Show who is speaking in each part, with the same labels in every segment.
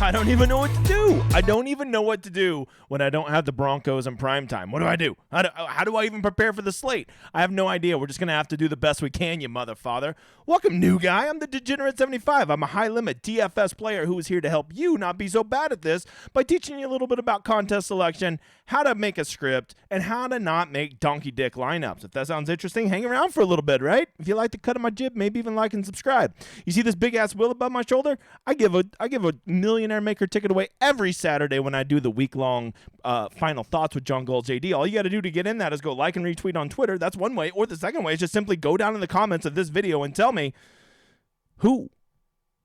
Speaker 1: I don't even know what to do. I don't even know what to do when I don't have the Broncos in primetime. What do I do? How do I even prepare for the slate? I have no idea. We're just going to have to do the best we can, you motherfather. Welcome, new guy. I'm the Degenerate 75. I'm a high-limit DFS player who is here to help you not be so bad at this by teaching you a little bit about contest selection, how to make a script, and how to not make donkey dick lineups. If that sounds interesting, hang around for a little bit, right? If you like the cut of my jib, maybe even like and subscribe. You see this big-ass wheel above my shoulder? I give a Millionaire Maker ticket away every Saturday when I do the week-long Final Thoughts with John Gold JD. All you got to do to get in that is go like and retweet on Twitter. That's one way. Or the second way is just simply go down in the comments of this video and tell me who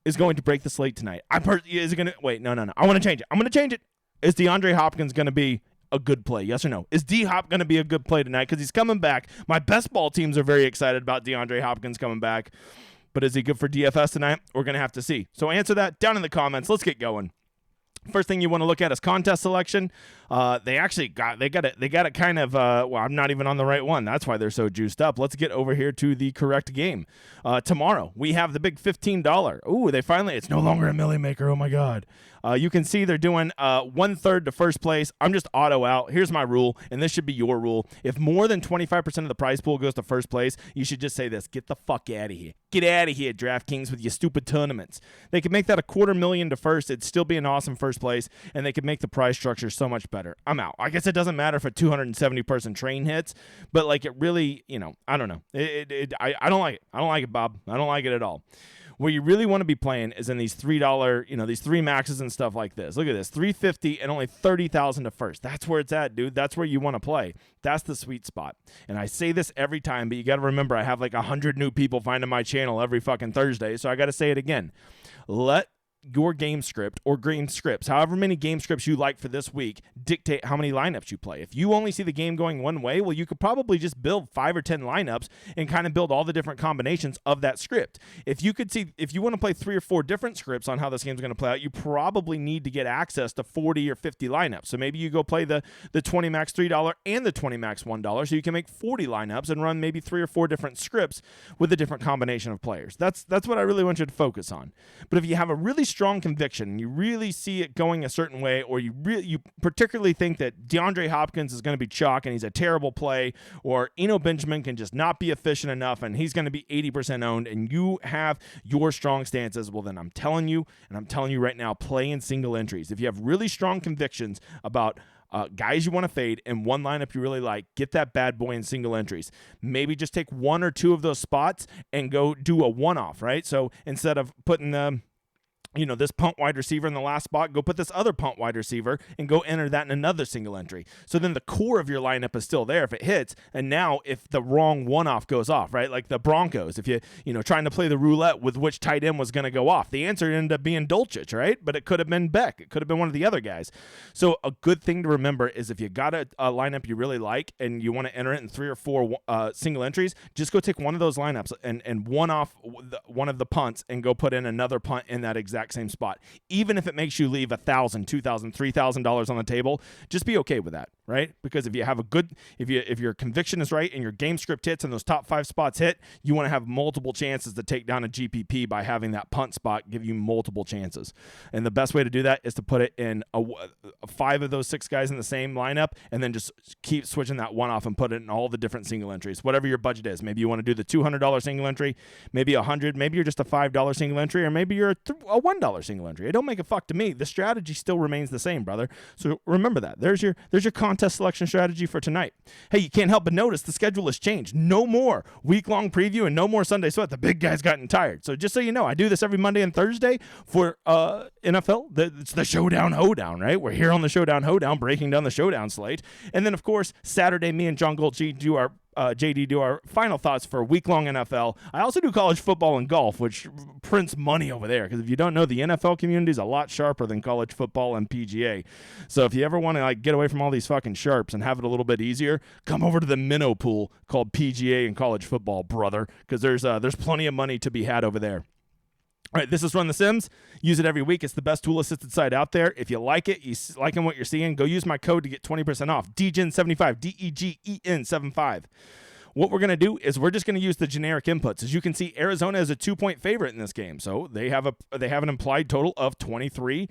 Speaker 1: is going to break the slate tonight. Is it going to – wait, no. I want to change it. I'm going to change it. Is DeAndre Hopkins going to be a good play? Yes or no? Is D-Hop going to be a good play tonight? Because he's coming back. My best ball teams are very excited about DeAndre Hopkins coming back. But is he good for DFS tonight? We're going to have to see. So answer that down in the comments. Let's get going. First thing you want to look at is contest selection. They got it kind of, well, I'm not even on the right one. That's why they're so juiced up. Let's get over here to the correct game. Tomorrow, we have the big $15. Ooh, it's no longer a Millie Maker. Oh, my God. You can see they're doing 1/3 to first place. I'm just auto out. Here's my rule, and this should be your rule. If more than 25% of the prize pool goes to first place, you should just say this: get the fuck out of here. Get out of here, DraftKings, with your stupid tournaments. They could make that $250,000 to first. It'd still be an awesome first place, and they could make the prize structure so much better. I'm out. I guess it doesn't matter if a 270-person train hits, but like it really, I don't know. I don't like it. I don't like it, Bob. I don't like it at all. Where you really want to be playing is in these $3, these three maxes and stuff like this. Look at this, $350 and only $30,000 to first. That's where it's at, dude. That's where you want to play. That's the sweet spot. And I say this every time, but you got to remember I have like 100 new people finding my channel every fucking Thursday, so I got to say it again. Let your game script or game scripts, however many game scripts you like for this week, dictate how many lineups you play. If you only see the game going one way, well, you could probably just build 5 or 10 lineups and kind of build all the different combinations of that script. If you want to play 3 or 4 different scripts on how this game's going to play out, you probably need to get access to 40 or 50 lineups. So maybe you go play the 20 max $3 and the 20 max $1, so you can make 40 lineups and run maybe 3 or 4 different scripts with a different combination of players. That's what I really want you to focus on. But if you have a really strong conviction and you really see it going a certain way, or you particularly think that DeAndre Hopkins is going to be chalk and he's a terrible play, or Eno Benjamin can just not be efficient enough and he's going to be 80% owned, and you have your strong stances, well then I'm telling you right now, play in single entries. If you have really strong convictions about guys you want to fade and one lineup you really like, get that bad boy in single entries. Maybe just take 1 or 2 of those spots and go do a one-off, right? So instead of putting this punt wide receiver in the last spot, go put this other punt wide receiver and go enter that in another single entry. So then the core of your lineup is still there if it hits. And now if the wrong one-off goes off, right? Like the Broncos, if you trying to play the roulette with which tight end was going to go off, the answer ended up being Dulcich, right? But it could have been Beck. It could have been one of the other guys. So a good thing to remember is if you got a lineup you really like and you want to enter it in 3 or 4 single entries, just go take one of those lineups and one off one of the punts and go put in another punt in that exact same spot. Even if it makes you leave $1,000, $2,000, $3,000 on the table, just be okay with that, right? Because if you have if your conviction is right and your game script hits and those top 5 spots hit, you want to have multiple chances to take down a GPP by having that punt spot give you multiple chances. And the best way to do that is to put it in 5 of those 6 guys in the same lineup, and then just keep switching that one off and put it in all the different single entries, whatever your budget is. Maybe you want to do the $200 single entry, maybe $100, maybe you're just a $5 single entry, or maybe you're a $1 single entry. It don't make a fuck to me. The strategy still remains the same, brother. So remember that. There's your contest selection strategy for tonight. Hey, you can't help but notice the schedule has changed. No more week-long preview and no more Sunday sweat. The big guy's gotten tired. So just so you know, I do this every Monday and Thursday for NFL. It's the Showdown Hoedown, right? We're here on the Showdown Hoedown, breaking down the Showdown slate. And then, of course, Saturday, me and John Goldstein do our JD do our final thoughts for week-long NFL. I also do college football and golf, which prints money over there. Because if you don't know, the NFL community is a lot sharper than college football and PGA. So if you ever want to get away from all these fucking sharps and have it a little bit easier, come over to the minnow pool called PGA and college football, brother. Because there's plenty of money to be had over there. All right, this is Run the Sims. Use it every week. It's the best tool-assisted site out there. If you like it, you liking what you're seeing, go use my code to get 20% off. DEGEN75, DEGEN75. what we're going to do is we're just going to use the generic inputs. As you can see, Arizona is a 2-point favorite in this game. So they have an implied total of 23,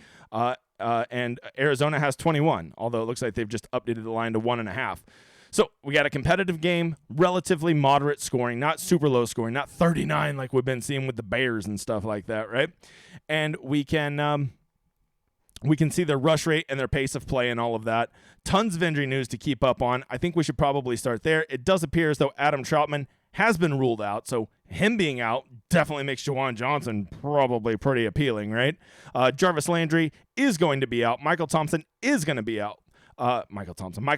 Speaker 1: and Arizona has 21, although it looks like they've just updated the line to 1.5. So we got a competitive game, relatively moderate scoring, not super low scoring, not 39 like we've been seeing with the Bears and stuff like that, right? And we can see their rush rate and their pace of play and all of that. Tons of injury news to keep up on. I think we should probably start there. It does appear as though Adam Troutman has been ruled out, so him being out definitely makes Juwan Johnson probably pretty appealing, right? Jarvis Landry is going to be out. Michael Thompson is going to be out. Michael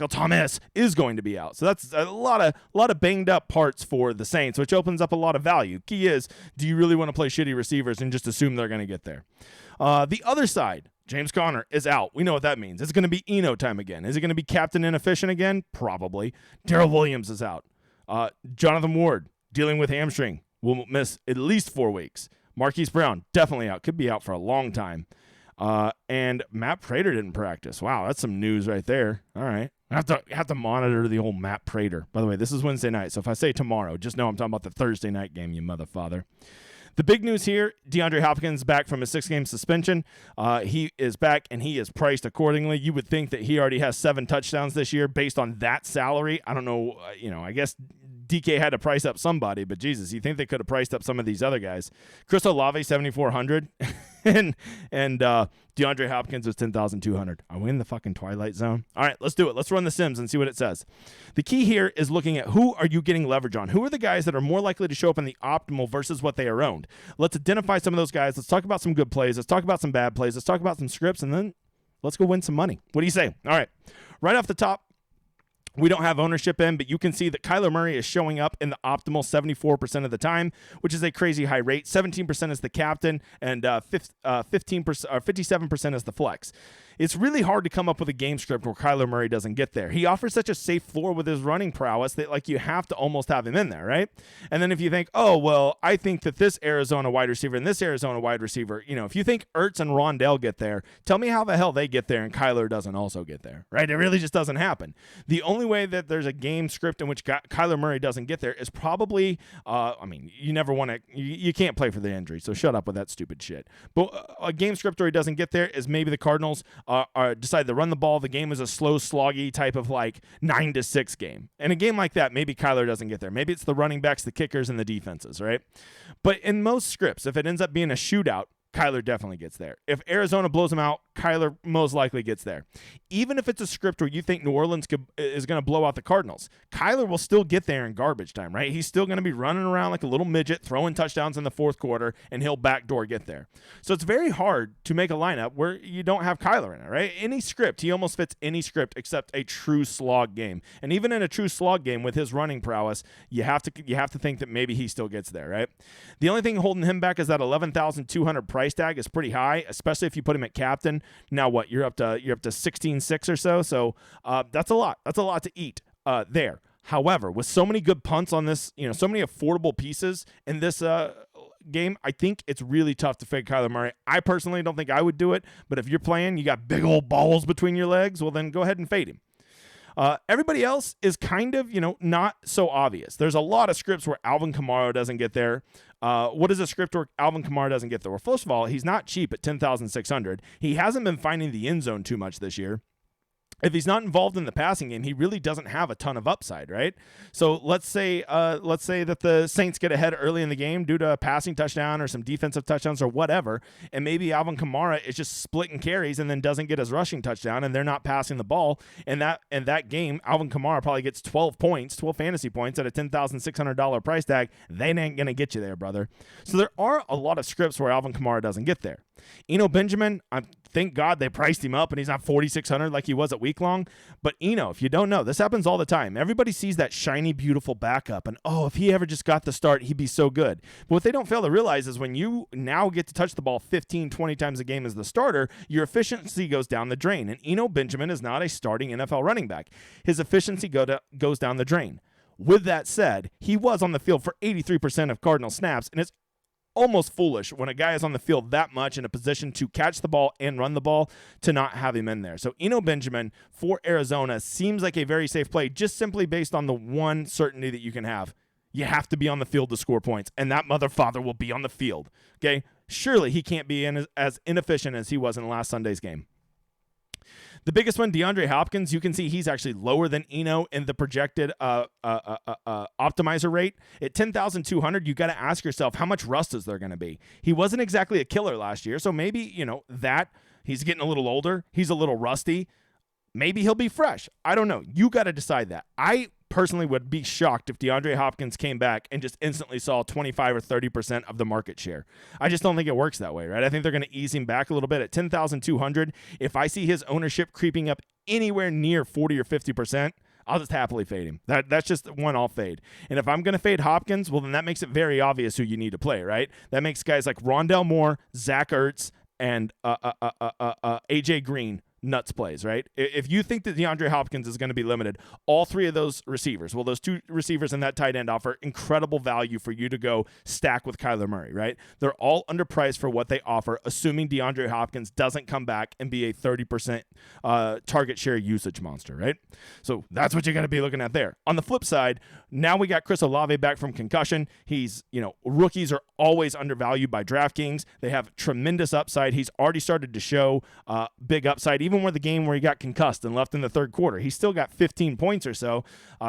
Speaker 1: Thomas is going to be out. So that's a lot of banged up parts for the Saints, which opens up a lot of value. Key is, do you really want to play shitty receivers and just assume they're going to get there? The other side, James Conner is out. We know what that means. It's going to be Eno time again. Is it going to be Captain Inefficient again? Probably. Darrell Williams is out. Jonathan Ward, dealing with hamstring, will miss at least 4 weeks. Marquise Brown, definitely out. Could be out for a long time. And Matt Prater didn't practice. Wow, that's some news right there. All right. I have to monitor the old Matt Prater. By the way, this is Wednesday night, so if I say tomorrow, just know I'm talking about the Thursday night game, you motherfather. The big news here, DeAndre Hopkins back from a 6-game suspension. He is back, and he is priced accordingly. You would think that he already has 7 touchdowns this year based on that salary. I don't know, I guess DK had to price up somebody, but Jesus, you think they could have priced up some of these other guys. Chris Olave, 7,400, and DeAndre Hopkins was 10,200. Are we in the fucking Twilight Zone? All right, let's do it. Let's run the Sims and see what it says. The key here is looking at who are you getting leverage on? Who are the guys that are more likely to show up in the optimal versus what they are owned? Let's identify some of those guys. Let's talk about some good plays. Let's talk about some bad plays. Let's talk about some scripts, and then let's go win some money. What do you say? All right, right off the top, we don't have ownership in, but you can see that Kyler Murray is showing up in the optimal 74% of the time, which is a crazy high rate. 17% is the captain, and 15% or 57% is the flex. It's really hard to come up with a game script where Kyler Murray doesn't get there. He offers such a safe floor with his running prowess that you have to almost have him in there, right? And then if you think, oh, well, I think that this Arizona wide receiver and this Arizona wide receiver, if you think Ertz and Rondell get there, tell me how the hell they get there and Kyler doesn't also get there, right? It really just doesn't happen. The only way that there's a game script in which Kyler Murray doesn't get there is probably, you never want to, you can't play for the injury, so shut up with that stupid shit. But a game script where he doesn't get there is maybe the Cardinals decide to run the ball. The game is a slow, sloggy type of 9-6 game. And a game like that, maybe Kyler doesn't get there. Maybe it's the running backs, the kickers, and the defenses, right? But in most scripts, if it ends up being a shootout, Kyler definitely gets there. If Arizona blows him out, Kyler most likely gets there. Even if it's a script where you think New Orleans is going to blow out the Cardinals, Kyler will still get there in garbage time, right? He's still going to be running around like a little midget, throwing touchdowns in the fourth quarter, and he'll backdoor get there. So it's very hard to make a lineup where you don't have Kyler in it, right? Any script, he almost fits any script except a true slog game. And even in a true slog game with his running prowess, you have to think that maybe he still gets there, right? The only thing holding him back is that 11,200 price tag is pretty high, especially if you put him at captain. Now what? You're up to 16.6 or so. So that's a lot. That's a lot to eat there. However, with so many good punts on this, so many affordable pieces in this game, I think it's really tough to fade Kyler Murray. I personally don't think I would do it, but if you're playing, you got big old balls between your legs, well then go ahead and fade him. Everybody else is kind of, not so obvious. There's a lot of scripts where Alvin Kamara doesn't get there. What is a script where Alvin Kamara doesn't get there? Well, first of all, he's not cheap at 10,600. He hasn't been finding the end zone too much this year. If he's not involved in the passing game, he really doesn't have a ton of upside, right? So let's say that the Saints get ahead early in the game due to a passing touchdown or some defensive touchdowns or whatever, and maybe Alvin Kamara is just splitting carries and then doesn't get his rushing touchdown, and they're not passing the ball. In that game, Alvin Kamara probably gets 12 fantasy points at a $10,600 price tag. They ain't gonna get you there, brother. So there are a lot of scripts where Alvin Kamara doesn't get there. Eno Benjamin, thank God they priced him up and he's not 4,600 like he was at week long. But Eno, if you don't know, this happens all the time. Everybody sees that shiny, beautiful backup and, if he ever just got the start, he'd be so good. But what they don't fail to realize is when you now get to touch the ball 15, 20 times a game as the starter, your efficiency goes down the drain. And Eno Benjamin is not a starting NFL running back. His efficiency goes down the drain. With that said, he was on the field for 83% of Cardinal snaps, and it's almost foolish when a guy is on the field that much in a position to catch the ball and run the ball to not have him in there. So Eno Benjamin for Arizona seems like a very safe play, just simply based on the one certainty that you can have. You have to be on the field to score points, and that motherfather will be on the field. Okay? Surely he can't be as inefficient as he was in last Sunday's game. The biggest one, DeAndre Hopkins, you can see he's actually lower than Eno in the projected optimizer rate. At 10,200, you got to ask yourself, how much rust is there going to be? He wasn't exactly a killer last year, so maybe, that he's getting a little older. He's a little rusty. Maybe he'll be fresh. I don't know. You got to decide that. I personally would be shocked if DeAndre Hopkins came back and just instantly saw 25 or 30% of the market share. I just don't think it works that way, right? I think they're going to ease him back a little bit at 10,200. If I see his ownership creeping up anywhere near 40 or 50%, I'll just happily fade him. That's just one I'll fade. And if I'm going to fade Hopkins, well, then that makes it very obvious who you need to play, right? That makes guys like Rondale Moore, Zach Ertz, and AJ Green nuts plays, right? If you think that DeAndre Hopkins is going to be limited, all three of those receivers, well, those two receivers and that tight end offer incredible value for you to go stack with Kyler Murray, right? They're all underpriced for what they offer, assuming DeAndre Hopkins doesn't come back and be a 30% target share usage monster, right? So that's what you're going to be looking at there. On the flip side, now we got Chris Olave back from concussion. He's, rookies are always undervalued by DraftKings. They have tremendous upside. He's already started to show big upside. Even with the game where he got concussed and left in the third quarter, he still got 15 points or so.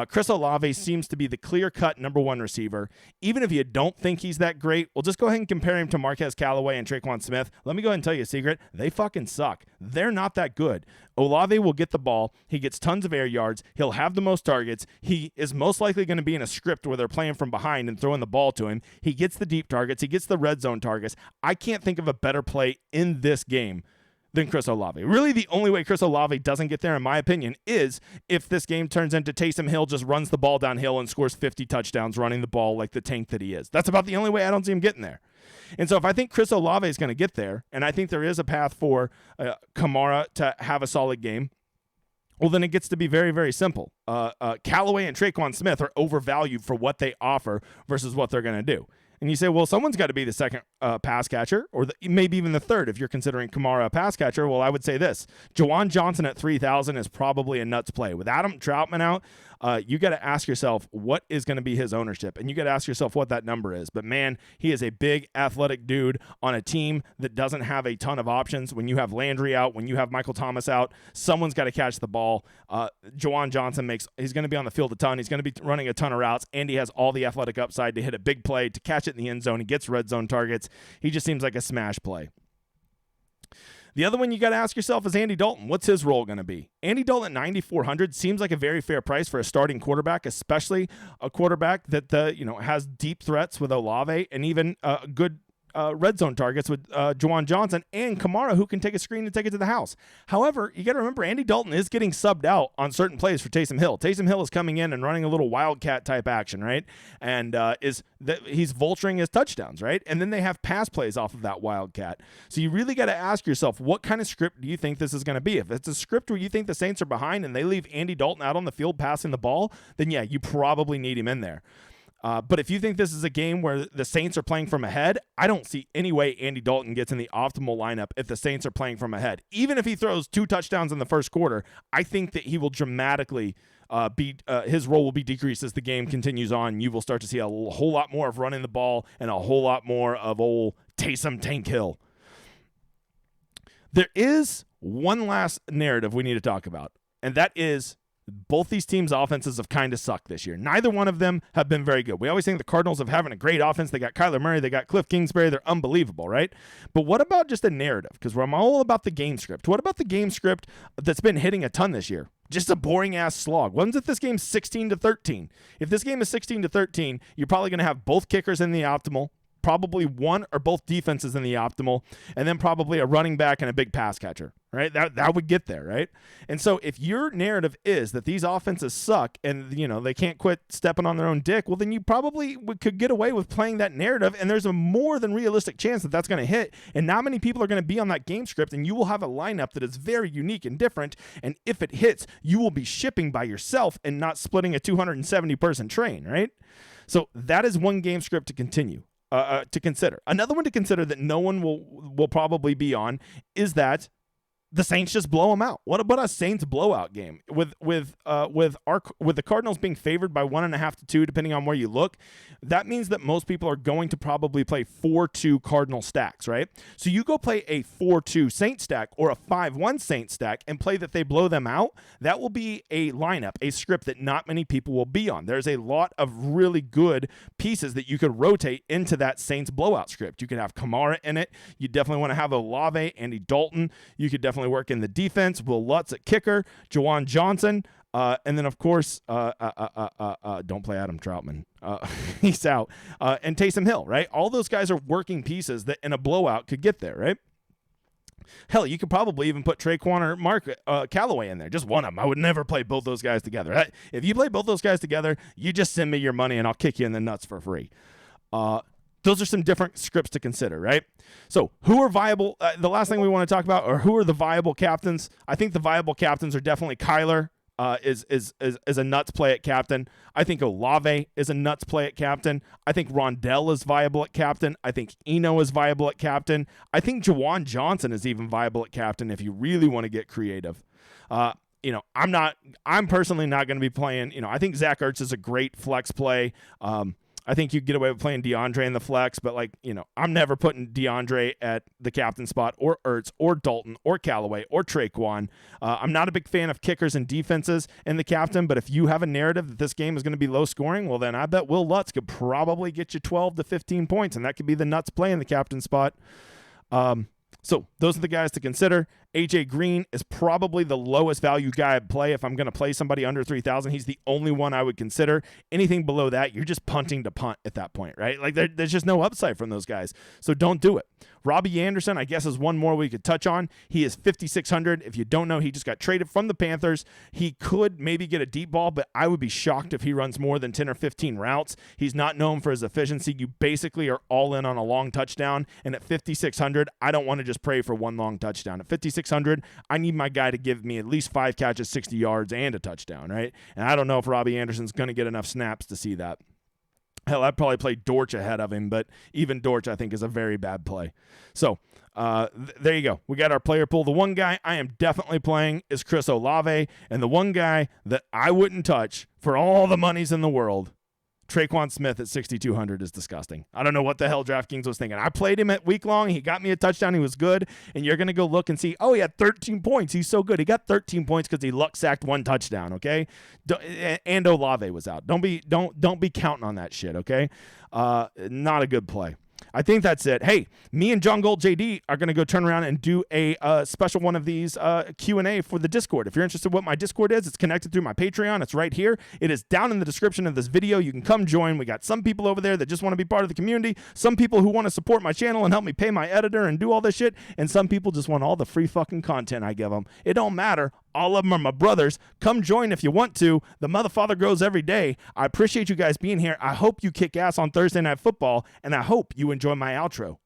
Speaker 1: Chris Olave seems to be the clear-cut number one receiver. Even if you don't think he's that great, well, just go ahead and compare him to Marquez Callaway and Traquan Smith. Let me go ahead and tell you a secret. They fucking suck. They're not that good. Olave will get the ball. He gets tons of air yards. He'll have the most targets. He is most likely going to be in a script where they're playing from behind and throwing the ball to him. He gets the deep targets. He gets the red zone targets. I can't think of a better play in this game than Chris Olave. Really, the only way Chris Olave doesn't get there, in my opinion, is if this game turns into Taysom Hill just runs the ball downhill and scores 50 touchdowns running the ball like the tank that he is. That's about the only way I don't see him getting there. And so if I think Chris Olave is going to get there, and I think there is a path for Kamara to have a solid game, well, then it gets to be very, very simple. Callaway and Traquan Smith are overvalued for what they offer versus what they're going to do. And you say, well, someone's got to be the second pass catcher, or maybe even the third if you're considering Kamara a pass catcher. Well, I would say this. Juwan Johnson at 3,000 is probably a nuts play. With Adam Troutman out, you got to ask yourself what is going to be his ownership, and you got to ask yourself what that number is. But, man, he is a big athletic dude on a team that doesn't have a ton of options. When you have Landry out, when you have Michael Thomas out, someone's got to catch the ball. Juwan Johnson he's going to be on the field a ton. He's going to be running a ton of routes, and he has all the athletic upside to hit a big play, to catch it in the end zone. He gets red zone targets. He just seems like a smash play. The other one you got to ask yourself is Andy Dalton. What's his role going to be? Andy Dalton at 9,400 seems like a very fair price for a starting quarterback, especially a quarterback that has deep threats with Olave and even good red zone targets with Juwan Johnson and Kamara, who can take a screen and take it to the house. However, you got to remember, Andy Dalton is getting subbed out on certain plays for Taysom Hill. Taysom Hill is coming in and running a little wildcat type action, right? And he's vulturing his touchdowns, right? And then they have pass plays off of that wildcat. So you really got to ask yourself, what kind of script do you think this is going to be? If it's a script where you think the Saints are behind and they leave Andy Dalton out on the field passing the ball, then yeah, you probably need him in there. But if you think this is a game where the Saints are playing from ahead, I don't see any way Andy Dalton gets in the optimal lineup if the Saints are playing from ahead. Even if he throws 2 touchdowns in the first quarter, I think that he will dramatically his role will be decreased as the game continues on. You will start to see a whole lot more of running the ball and a whole lot more of old Taysom Tank Hill. There is one last narrative we need to talk about, and that is both these teams' offenses have kind of sucked this year. Neither one of them have been very good. We always think the Cardinals have having a great offense. They got Kyler Murray. They got Cliff Kingsbury. They're unbelievable, right? But what about just a narrative? Because I'm all about the game script. What about the game script that's been hitting a ton this year? Just a boring-ass slog. Wasn't it this game 16-13? If this game is 16-13, you're probably going to have both kickers in the optimal, probably one or both defenses in the optimal, and then probably a running back and a big pass catcher, right? That would get there, right? And so if your narrative is that these offenses suck and, they can't quit stepping on their own dick, well, then you probably could get away with playing that narrative, and there's a more than realistic chance that that's going to hit, and not many people are going to be on that game script, and you will have a lineup that is very unique and different, and if it hits, you will be shipping by yourself and not splitting a 270-person train, right? So that is one game script to continue. to consider. Another one to consider that no one will probably be on is that the Saints just blow them out. What about a Saints blowout game with the Cardinals being favored by 1.5 to 2, depending on where you look? That means that most people are going to probably play 4-2 Cardinal stacks, right? So you go play a 4-2 Saint stack or a 5-1 Saint stack and play that they blow them out. That will be a lineup, a script that not many people will be on. There's a lot of really good pieces that you could rotate into that Saints blowout script. You could have Kamara in it. You definitely want to have Olave, Andy Dalton. You could definitely work in the defense. Will Lutz at kicker, Juwan Johnson, and then of course, don't play Adam Troutman. He's out. And Taysom Hill, right? All those guys are working pieces that in a blowout could get there, right? Hell, you could probably even put Traquan or Mark Callaway in there. Just one of them. I would never play both those guys together. If you play both those guys together, you just send me your money and I'll kick you in the nuts for free. Those are some different scripts to consider, right? So who are viable? The last thing we want to talk about are who are the viable captains. I think the viable captains are definitely Kyler is a nuts play at captain. I think Olave is a nuts play at captain. I think Rondell is viable at captain. I think Eno is viable at captain. I think Juwan Johnson is even viable at captain if you really want to get creative. I'm personally not going to be playing, I think Zach Ertz is a great flex play. I think you get away with playing DeAndre in the flex, but I'm never putting DeAndre at the captain spot or Ertz or Dalton or Callaway or Traquan. I'm not a big fan of kickers and defenses in the captain, but if you have a narrative that this game is going to be low scoring, well, then I bet Will Lutz could probably get you 12 to 15 points, and that could be the nuts play in the captain spot. So those are the guys to consider. AJ Green is probably the lowest value guy I'd play if I'm going to play somebody under 3,000. He's the only one I would consider. Anything below that, you're just punting to punt at that point, right? Like there's just no upside from those guys. So don't do it. Robbie Anderson, I guess, is one more we could touch on. He is 5,600. If you don't know, he just got traded from the Panthers. He could maybe get a deep ball, but I would be shocked if he runs more than 10 or 15 routes. He's not known for his efficiency. You basically are all in on a long touchdown. And at 5,600, I don't want to just pray for one long touchdown. At 5,600, I need my guy to give me at least 5 catches, 60 yards, and a touchdown, right? And I don't know if Robbie Anderson's going to get enough snaps to see that. Hell, I'd probably play Dortch ahead of him, but even Dortch, I think, is a very bad play. So there you go. We got our player pool. The one guy I am definitely playing is Chris Olave, and the one guy that I wouldn't touch for all the monies in the world, Traquan Smith at 6,200 is disgusting. I don't know what the hell DraftKings was thinking. I played him at week long. He got me a touchdown. He was good. And you're going to go look and see, oh, he had 13 points. He's so good. He got 13 points because he luck sacked 1 touchdown, okay? And Olave was out. Don't be counting on that shit, okay? Not a good play. I think that's it. Hey, me and John Gold JD are going to go turn around and do a special one of these Q&A for the Discord. If you're interested in what my Discord is, it's connected through my Patreon. It's right here. It is down in the description of this video. You can come join. We got some people over there that just want to be part of the community, some people who want to support my channel and help me pay my editor and do all this shit, and some people just want all the free fucking content I give them. It don't matter. All of them are my brothers. Come join if you want to. The motherfather grows every day. I appreciate you guys being here. I hope you kick ass on Thursday Night Football, and I hope you enjoy my outro.